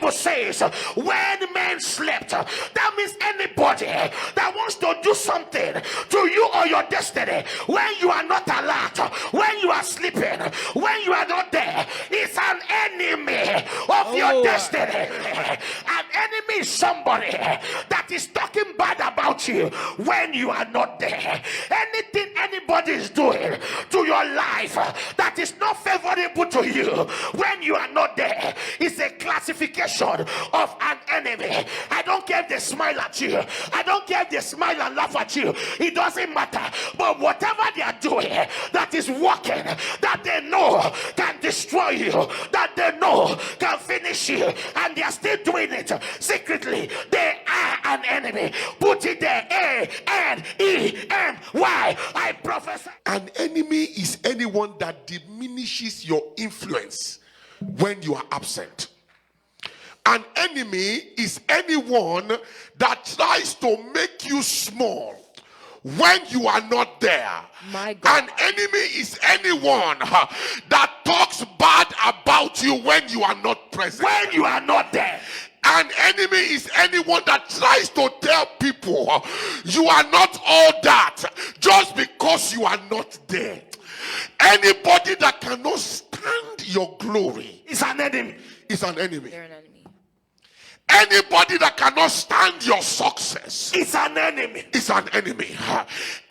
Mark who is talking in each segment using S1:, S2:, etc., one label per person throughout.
S1: Bible says, when men slept, that means anybody that wants to do something to you or your destiny when you are not alert, when you are sleeping, when you are not there, is an enemy of your destiny. An enemy is somebody that is talking bad about you when you are not there. Anything anybody is doing to your life that is not favorable to you when you are not there is a classification of an enemy. I don't care if they smile at you, I don't care if they smile and laugh at you, it doesn't matter. But whatever they are doing that is working, that they know can destroy you, that they know can finish you, and they are still doing it secretly, they are an enemy. Put it there, A-N-E-M-Y. I prophesy.
S2: An enemy is anyone that diminishes your influence when you are absent. An enemy is anyone that tries to make you small when you are not there.
S3: My God.
S2: An enemy is anyone that talks bad about you when you are not present.
S1: When you are not there.
S2: An enemy is anyone that tries to tell people you are not all that just because you are not there. Anybody that cannot stand your glory
S1: Is an enemy.
S2: is an enemy.
S3: They're an enemy.
S2: Anybody that cannot stand your success
S1: Is an enemy.
S2: is an enemy.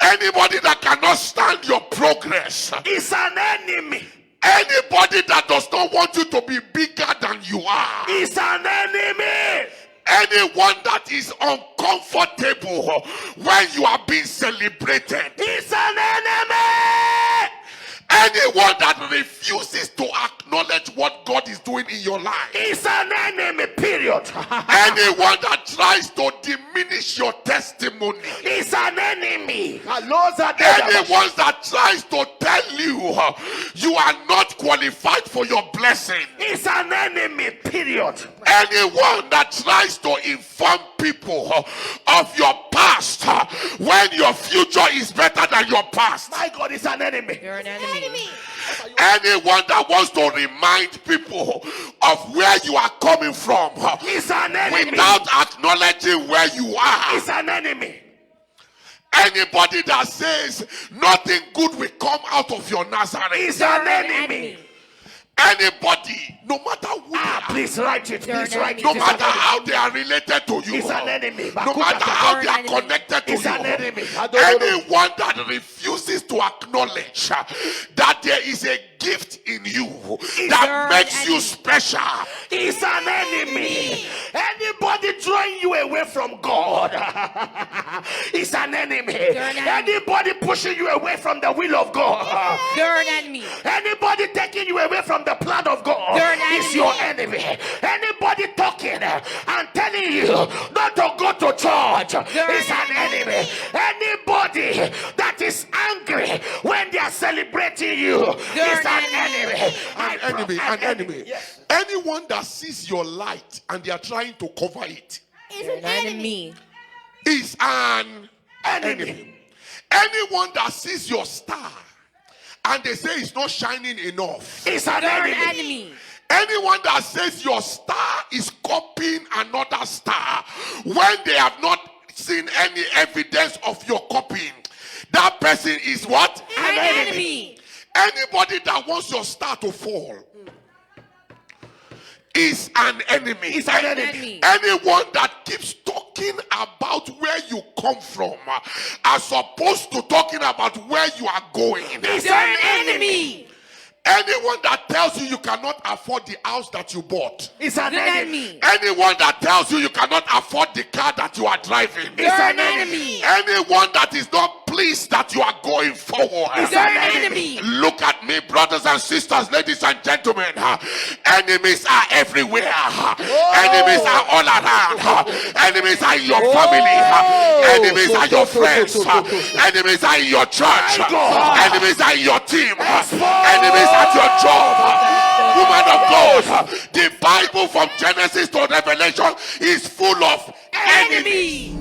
S2: Anybody that cannot stand your progress
S1: Is an enemy.
S2: Anybody that does not want you to be bigger than you are
S1: Is an enemy.
S2: anyone that is uncomfortable when you are being celebrated
S1: Is an enemy.
S2: anyone that refuses to acknowledge what God is doing in your life
S1: Is an enemy, period.
S2: anyone that tries to diminish your testimony
S1: Is an enemy.
S2: anyone that tries to tell you you are not qualified for your blessing
S1: Is an enemy, period.
S2: anyone that tries to inform people of your past when your future is better than your past.
S1: My God, is an enemy.
S3: You're an enemy.
S2: Anyone that wants to remind people of where you are coming from
S1: Is an enemy.
S2: without acknowledging where you are.
S1: Is an enemy.
S2: Anybody that says nothing good will come out of your Nazareth.
S1: Is
S3: You're
S1: an
S3: an
S1: enemy.
S2: Anybody, no matter who they are,
S1: Please write it.
S3: You're
S1: Please
S3: an
S1: write it.
S2: no
S3: enemy.
S2: matter how they are related to you,
S1: Is an enemy.
S2: no matter how
S3: You're
S2: they
S3: an
S2: are
S3: enemy.
S2: connected to
S1: Is an
S2: you,
S1: enemy.
S2: anyone that refuses to acknowledge that there is a gift in you that
S3: You're
S2: makes
S3: an
S2: you
S3: enemy.
S2: special
S1: Is an enemy. Anybody drawing you away from God is an enemy.
S3: an enemy.
S1: Anybody pushing you away from the will of God.
S3: You're an enemy.
S1: Anybody taking you away from the plan of God
S3: You're an
S1: is
S3: enemy.
S1: your enemy. Anybody talking and telling you not to go to church
S3: You're
S1: is
S3: an
S1: an enemy. Anybody that is angry when they are celebrating you
S3: You're
S1: is an
S3: an
S1: enemy.
S2: an enemy.
S1: Yes.
S2: Anyone that sees your light and they are trying to cover it
S3: You're an enemy.
S2: is an
S1: Enemy.
S2: enemy. Anyone that sees your star and they say it's not shining enough,
S1: Is an
S3: You're an
S1: enemy.
S3: enemy.
S2: anyone that says your star is copying another star when they have not seen any evidence of your copying, that person is what?
S3: An enemy.
S2: Anybody that wants your star to fall is an enemy.
S1: Is an enemy.
S2: Anyone that keeps talking about where you come from as opposed to talking about where you are going.
S1: Is
S3: You're
S1: an
S3: an
S1: enemy.
S3: enemy.
S2: Anyone that tells you you cannot afford the house that you bought.
S1: Is an
S3: You're an
S1: enemy.
S3: enemy.
S2: Anyone that tells you you cannot afford the car that you are driving.
S1: Is
S3: You're
S1: an
S3: an enemy.
S2: Anyone that is not pleased that you are going forward.
S3: You're an enemy.
S2: Look at me, brothers and sisters, ladies and gentlemen. Enemies are everywhere. Enemies are all around. Enemies are in your family. Enemies are your friends. Enemies are in your church. Enemies are in your team. Enemies at your job. Woman of God, the Bible from Genesis to Revelation is full of enemies.
S3: Enemy.